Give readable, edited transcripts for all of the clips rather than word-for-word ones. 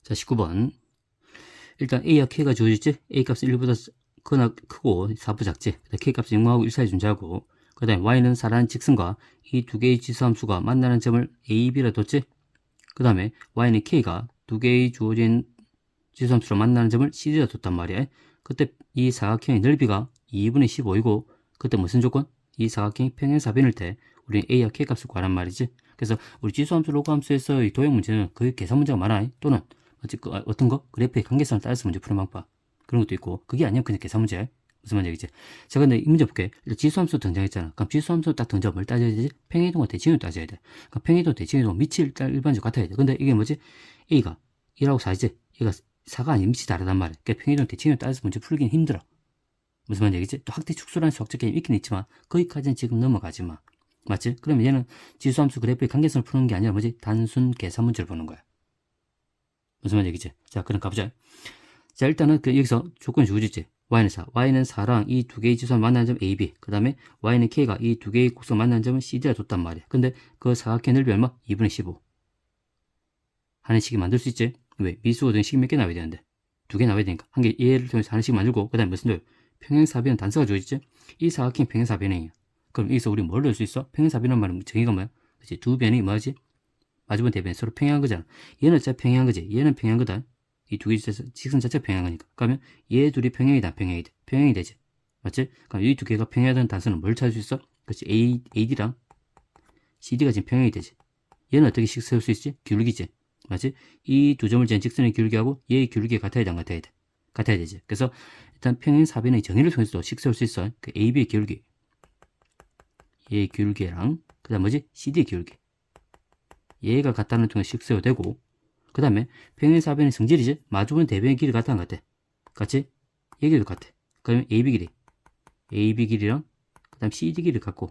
자, 19번. 일단 A와 K가 주어졌지? A 값은 1보다 크거나 크고 4보 작지? K 값은 0하고 1 사이 존재하고, 그 다음에 Y는 4라는 직선과 이 두 개의 지수함수가 만나는 점을 A, B라 뒀지? 그 다음에 Y는 K가 두 개의 주어진 지수함수로 만나는 점을 CD라 뒀단 말이야. 그때 이 사각형의 넓이가 2분의 15이고, 그때 무슨 조건? 이 사각형이 평행사변일 때 우리는 A와 K 값을 구하란 말이지. 그래서 우리 지수함수, 로그함수에서의 도형 문제는 거의 계산 문제가 많아. 또는 어떤 거? 그래프의 관계성을 따라서 문제 푸는 방법. 그런 것도 있고, 그게 아니면 그냥 계산 문제. 무슨 말인지. 자, 근데 이 문제 볼게. 지수함수 등장했잖아. 그럼 지수함수 딱 등장 뭘 따져야 되지? 평행이동과 대칭이동 따져야 돼. 그럼 평행이동, 대칭이동 밑이 일단 일반적으로 같아야 돼. 근데 이게 뭐지? A가 1하고 4이지? 얘가 4가 아닌 밑이 다르단 말이야. 그러니까 평행이동, 대칭이동 따져서 문제 풀기는 힘들어. 무슨 말인지. 또 학대 축소라는 수학적 개념이 있긴 있지만 거기까지는 지금 넘어가지 마. 맞지? 그러면 얘는 지수함수 그래프의 관계성을 푸는 게 아니라 뭐지? 단순 계산 문제를 보는 거야. 무슨 말인지. 자, 그럼 가보자. 자, 일단은 여기서 조건이 주어지지. Y는 4. Y는 4랑 이 두 개의 지수함 만나는 점 AB. 그 다음에 Y는 K가 이 두 개의 곡선 만나는 점은 CD라 뒀단 말이야. 근데 그 사각형 넓이 얼마? 2분의 15. 하나씩 만들 수 있지? 왜? 미수거든 식이 몇 개 나와야 되는데. 두 개 나와야 되니까. 한 개, 얘를 통해서 하나씩 만들고, 그 다음에 무슨 줄? 평행사변은 단서가 주어지지? 이 사각형이 평행사변이야. 그럼 여기서 우리 뭘 넣을 수 있어? 평행사변은 말은 정의가 뭐야? 그치? 두 변이 뭐지? 마주본 대변이 서로 평행한 거잖아. 얘는 어차피 평행한 거지. 얘는 평행한 거다. 이 두 개 직선 자체가 평행한 거니까. 그러면 얘 둘이 평행이다, 평행이 돼. 평행이 되지. 맞지? 그럼 이 두 개가 평행하다는 단서는 뭘 찾을 수 있어? 그렇지. AD랑 CD가 지금 평행이 되지. 얘는 어떻게 식 세울 수 있지? 기울기지. 맞지? 이 두 점을 잰 직선의 기울기하고 얘의 기울기가 같아야 돼, 안 같아야 돼? 같아야 되지. 그래서 일단 평행사변의 정의를 통해서도 식 세울 수 있어. 그 AB의 기울기, 얘의 기울기랑 그 다음 뭐지? CD의 기울기. 얘가 같다는 통해서 식 세워도 되고, 그 다음에 평행사변의 성질이지? 마주보는 대변의 길이 같아, 안 같아? 같이? 얘기도 같아. 그러면 AB 길이, AB 길이랑 그 다음 CD 길이를 갖고,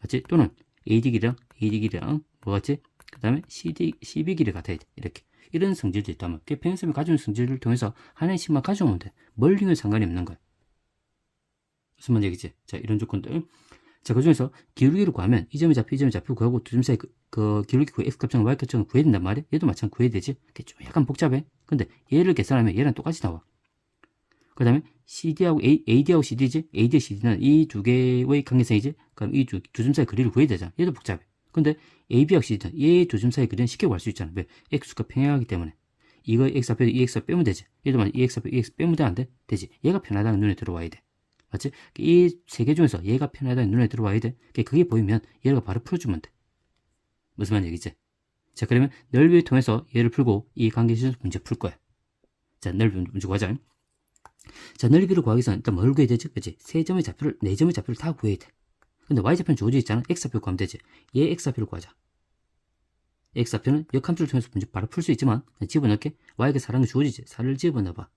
맞지? 또는 AD 길이랑 AD 길이랑 뭐 같지? 그 다음에 CB 길이 같아야 돼. 이렇게. 이런 성질도 있다면, 평행사변이 가지고 있는 성질을 통해서 하나씩만 가져오면 돼. 멀리는 상관이 없는 거야. 무슨 말인지. 자, 이런 조건들. 자, 그 중에서 기울기를 구하면 이 점이 잡히고 이 점이 잡히고 그하고 두 점 사이 그 기울기 구해 x값정과 y값정을 구해야 된단 말이야. 얘도 마찬가지로 구해야 되지. 좀 약간 복잡해. 근데 얘를 계산하면 얘랑 똑같이 나와. 그 다음에 CD하고 AD하고 CD지? AD와 CD는 이 두 개의 관계성이지? 그럼 이 두 점 사이 거리를 구해야 되잖아. 얘도 복잡해. 근데 AB하고 CD는 얘 두 점 사이 거리는 쉽게 구할 수 있잖아. 왜? x가 평행하기 때문에. 이거 x 앞에 이 x 빼면 되지. 얘도 만약 이 x 앞에 이 x 빼면 돼, 안 돼? 되지. 얘가 편하다는 눈에 들어와야 돼. 맞지? 이 세 개 중에서 얘가 편하다는 눈에 들어와야 돼. 그게 보이면 얘를 바로 풀어주면 돼. 무슨 말인지. 자, 그러면 넓이를 통해서 얘를 풀고 이 관계에서 문제 풀 거야. 자, 넓이 문제 구하자. 자, 넓이를 구하기 위해서 일단 뭘 구해야 되지? 그치? 세 점의 좌표를, 네 점의 좌표를 다 구해야 돼. 근데 y좌표는 주어져 있잖아. x좌표 구하면 되지. 얘 x좌표를 구하자. x좌표는 역함수를 통해서 문제 바로 풀 수 있지만 집어넣게. y가 4라는 게 주어지지. 4를 집어넣어봐.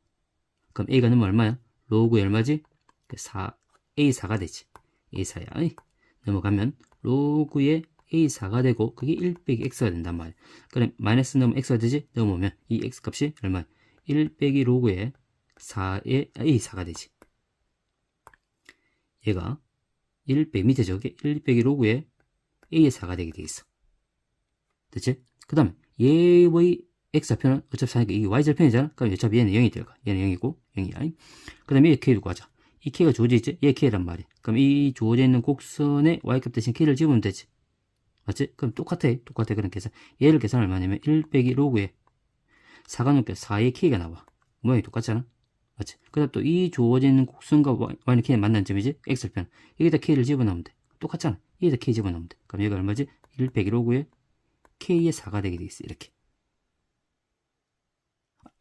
그럼 a가 넣으면 얼마야? 로그 얼마지? A4가 되지. A4야. 넘어가면 로그의 A4가 되고 그게 1 빼기 X가 된단 말이야. 그럼 마이너스 넣으면 X가 되지? 넣어보면 이 X 값이 얼마야? 1 빼기 로그의 4의 A4가 되지. 얘가 1 빼기 밑에 저게 1 빼기 로그의 A의 4가 되게 되겠어. 됐지? 그 다음에 얘의 X좌표는 어차피 4니까 이게 Y절편이잖아? 그럼 어차피 얘는 0이 될까? 얘는 0이고 0이야. 그 다음에 얘 K를 구하자. 이 K가 주어져 있지? 얘 K란 말이야. 그럼 이 주어져 있는 곡선에 Y값 대신 K를 집으면 되지. 맞지? 그럼 똑같아. 그런 계산. 얘를 계산 얼마냐면 1 빼기 로그에 4가 넘게 4의 K가 나와. 모양이 똑같잖아? 맞지? 그 다음 또 이 주어져 있는 곡선과 Y는 K의 만난 점이지? X편. 여기다 K를 집어넣으면 돼. 똑같잖아. 여기다 K 집어넣으면 돼. 그럼 얘가 얼마지? 1 빼기 로그에 K의 4가 되게 되겠어. 이렇게.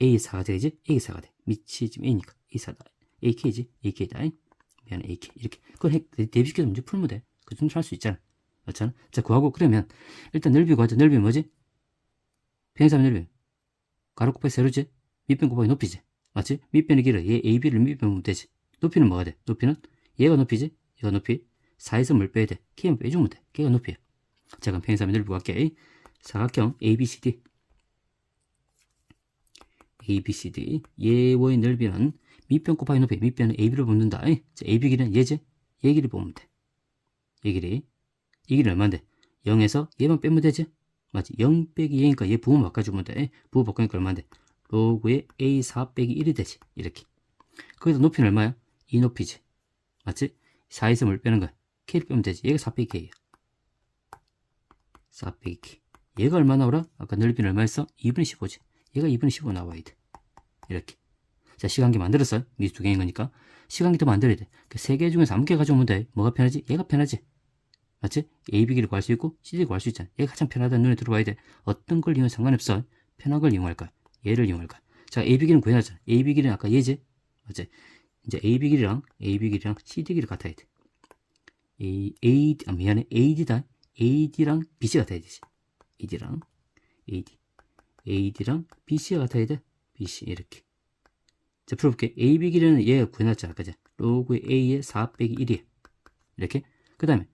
A의 4가 되지? A의 4가 돼. 밑이 지금 A니까. A 4다. AK지? AK다. 미안해, AK. 이렇게. 그걸 대비시켜서 문제 풀면 돼. 그 정도 할 수 있잖아. 맞잖아? 자, 구하고, 그러면, 일단 넓이 구하자. 넓이 뭐지? 평행사변 넓이. 가로 곱하기 세로지? 밑변 곱하기 높이지? 맞지? 밑변의 길어. 얘 AB를 밑변 보면 되지. 높이는 뭐가 돼? 높이는? 얘가 높이지? 얘가 높이. 4에서 뭘 빼야 돼? K만 빼주면 돼. K가 높이야. 자, 그럼 평행사변 넓이 구할게. 사각형 ABCD. ABCD. 얘의 넓이는 밑변 곱하기 높이. 밑변은 AB를 뽑는다. 자, AB 길이는 얘지? 얘 길이 보면 돼. 얘 길이. 이 길이 얼마인데? 0에서 얘만 빼면 되지? 맞지? 0 빼기 얘니까 얘 부호 바꿔주면 돼. 부호 바꾸니까 얼마인데? 로그의 A4 빼기 1이 되지. 이렇게. 거기다 높이는 얼마야? 이 높이지. 맞지? 4에서 뭘 빼는 거야? K를 빼면 되지. 얘가 4 빼기 K야. 4 빼기 K. 얘가 얼마 나오라? 아까 넓이는 얼마였어? 2분의 15지. 얘가 2분의 15 나와야 돼. 이렇게. 자, 시간기 만들었어요. 미지 두 개인 거니까. 시간기 더 만들어야 돼. 그 세 개 중에서 아무 개 가져오면 돼. 뭐가 편하지? 얘가 편하지. 맞지? A, B 길을 구할 수 있고 C, D 구할 수 있잖아. 얘가 가장 편하다는 눈에 들어봐야 돼. 어떤 걸 이용해도 상관없어. 편한 걸 이용할 거야. 얘를 이용할 거야. 자, A, B 길은 구해놨잖아. A, B 길은 아까 얘지? 맞지? 이제 A, B 길이랑 C, D 길이 같아야 돼. 미안해. AD다. AD랑 BC 같아야 되지. AD랑 BC가 같아야 돼. BC 이렇게. 자, 풀어볼게. AB 길이는 얘가 구해놨잖아. 그죠? 로그의 A의 4 빼기 1이야. 이렇게. 그 다음에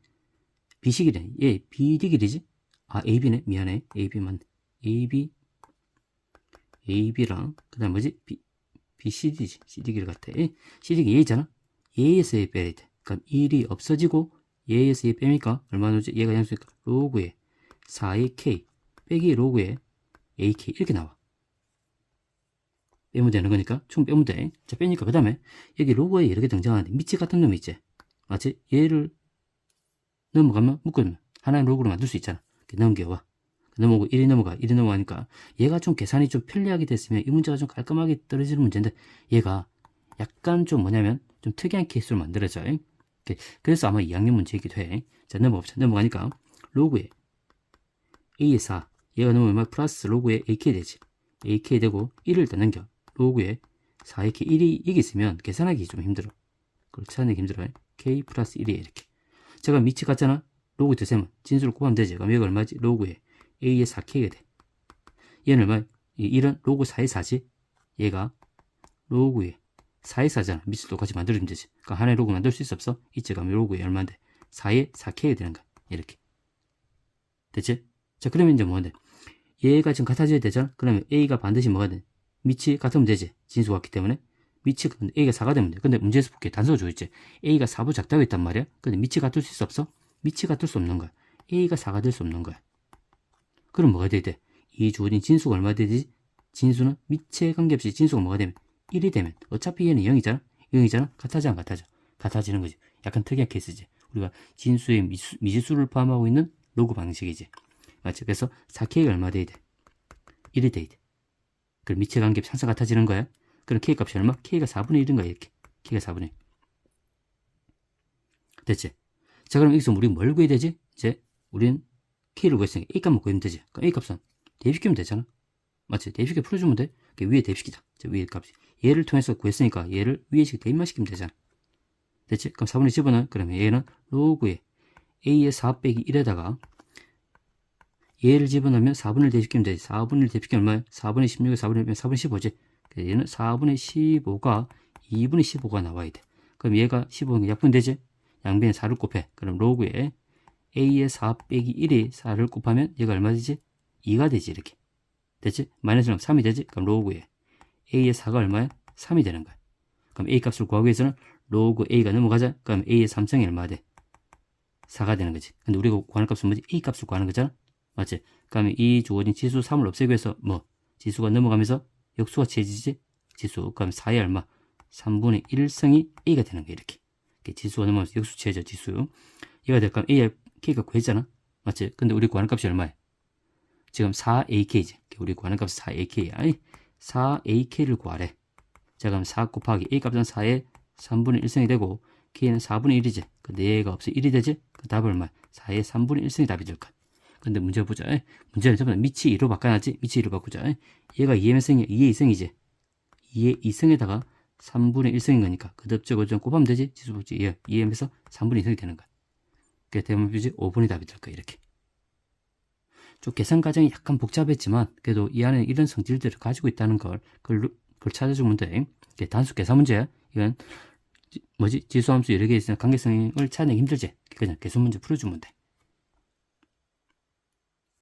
BC 길이는 얘 BD 길이지? 아, AB네. 미안해. AB만. AB랑 그 다음에 뭐지? BCD지. CD 길 같아. CD 길 얘잖아. 얘에서 얘 빼야 돼. 그럼 1이 없어지고 얘에서 얘 빼니까 얼마 나오지? 얘가 양수니까 로그의 4의 K 빼기 로그의 AK 이렇게 나와. 빼면 되는 거니까 총 빼면 돼. 자, 빼니까 그 다음에 여기 로고에 이렇게 등장하는데 밑치 같은 놈이 있지. 맞지? 얘를 넘어가면 묶으면 하나의 로고로 만들 수 있잖아. 넘겨와. 넘어오고 1이 넘어가. 1이 넘어가니까 얘가 좀 계산이 좀 편리하게 됐으면 이 문제가 좀 깔끔하게 떨어지는 문제인데 얘가 약간 좀 뭐냐면 좀 특이한 케이스로 만들어져. 그래서 아마 2학년 문제이기도 해. 자, 넘어갑시다. 넘어가니까 로그에 A의 4 얘가 넘어오면 플러스 로그에 AK 되지. AK 되고 1을 일단 넘겨. 로그에 4의 K 1이 여기 있으면 계산하기 좀 힘들어. 그렇지 않게 힘들어. K 플러스 1이야 이렇게. 제가 밑이 같잖아. 로그 되세면 진수를 곱하면 되지. 그럼 여기가 얼마지? 로그에 A의 4K가 돼. 얘는 얼마? 이 1은 로그 4의 4지. 얘가 로그에 4의 4잖아. 밑을 똑같이 만들어주면 되지. 그러니까 하나의 로그 만들 수 있어 없어? 있지. 그럼 로그에 얼마인데? 4의 4K가 되는 거야. 이렇게. 됐지? 자, 그러면 이제 뭐가 돼? 얘가 지금 같아져야 되잖아? 그러면 A가 반드시 뭐가 돼? 밑이 같으면 되지. 진수가 같기 때문에. 밑이, A가 4가 되면 돼. 근데 문제에서 볼게. 단서가 줘있지. A가 4보 작다고 했단 말이야? 근데 밑이 같을 수 있어 없어? 밑이 같을 수 없는 거야. A가 4가 될 수 없는 거야. 그럼 뭐가 돼야 돼? 이 주어진 진수가 얼마 되지? 진수는 밑에 관계없이 진수가 뭐가 되면 1이 되면 어차피 얘는 0이잖아? 0이잖아? 같아져 안 같아져? 같아지는 거지. 약간 특이한 케이스지. 우리가 진수의 미지수를 포함하고 있는 로그 방식이지. 맞지? 그래서 4K가 얼마 돼야 돼? 1이 돼야 돼. 그럼 밑에 관계없이 항상 같아지는 거야. 그럼 K 값이 얼마? K가 4분의 1인 거야. 이렇게. K가 4분의 1. 됐지? 자, 그럼 여기서 우리 뭘 구해야 되지? 이제 우리는 K를 구했으니까 A 값만 구하면 되지. 그럼 A 값은 대입시키면 되잖아. 맞지? 대입시켜 풀어주면 돼. 위에 대입시키자. 위에 값이. 얘를 통해서 구했으니까 얘를 위에 대입만 시키면 되잖아. 됐지? 그럼 4분의 집어넣어. 그러면 얘는 로그에 A의 4 빼기 1에다가 얘를 집어넣으면 4분의 1 대입시키면 되지. 4분의 1 대입시키면 얼마야? 4분의 16에 4분의 1 4분의 15지. 얘는 4분의 15가 2분의 15가 나와야 돼. 그럼 얘가 15는 약분되지? 양변에 4를 곱해. 그럼 로그에 A의 4 빼기 1이 4를 곱하면 얘가 얼마 되지? 2가 되지. 이렇게. 됐지? 마이너스는 3이 되지? 그럼 로그에 A의 4가 얼마야? 3이 되는 거야. 그럼 A 값을 구하기 위해서는 로그 A가 넘어가자. 그럼 A의 3乘이 얼마 돼? 4가 되는 거지. 근데 우리가 구하는 값은 뭐지? A 값을 구하는 거잖아? 맞지? 그러면 이 주어진 지수 3을 없애기 위해서 뭐? 지수가 넘어가면서 역수가 취해지지? 지수. 그럼 4의 얼마? 3분의 1승이 A가 되는 거야. 이렇게. 지수가 넘어가면서 역수 취해져. 지수. 얘가 될까? A의 K가 구했잖아? 맞지? 근데 우리 구하는 값이 얼마야? 지금 4AK지. 우리 구하는 값이 4AK야. 4AK를 구하래. 자, 그럼 4 곱하기 A 값은 4의 3분의 1승이 되고 K는 4분의 1이지. 근데 얘가 없어 1이 되지? 그 답은 얼마야? 4의 3분의 1승이 답이 될 거야. 근데 문제 보자. 문제는 전부 다 밑이 2로 바꿔놨지? 밑이 2로 바꾸자. 얘가 2의 몇 승이야? 2의 2승이지. 2의 2승에다가 3분의 1승인 거니까 그듭저거 좀 곱하면 되지? 지수 복지 2m에서 3분의 2승이 되는 거야. 그게 대문표지 5분이 답이 될 거야. 이렇게. 좀 계산 과정이 약간 복잡했지만 그래도 이 안에 이런 성질들을 가지고 있다는 걸 찾아주면 돼. 이게 단수 계산 문제야. 이건 뭐지? 지수함수 여러 개 있으면 관계성을 찾는 게 힘들지. 그냥 계산 문제 풀어주면 돼.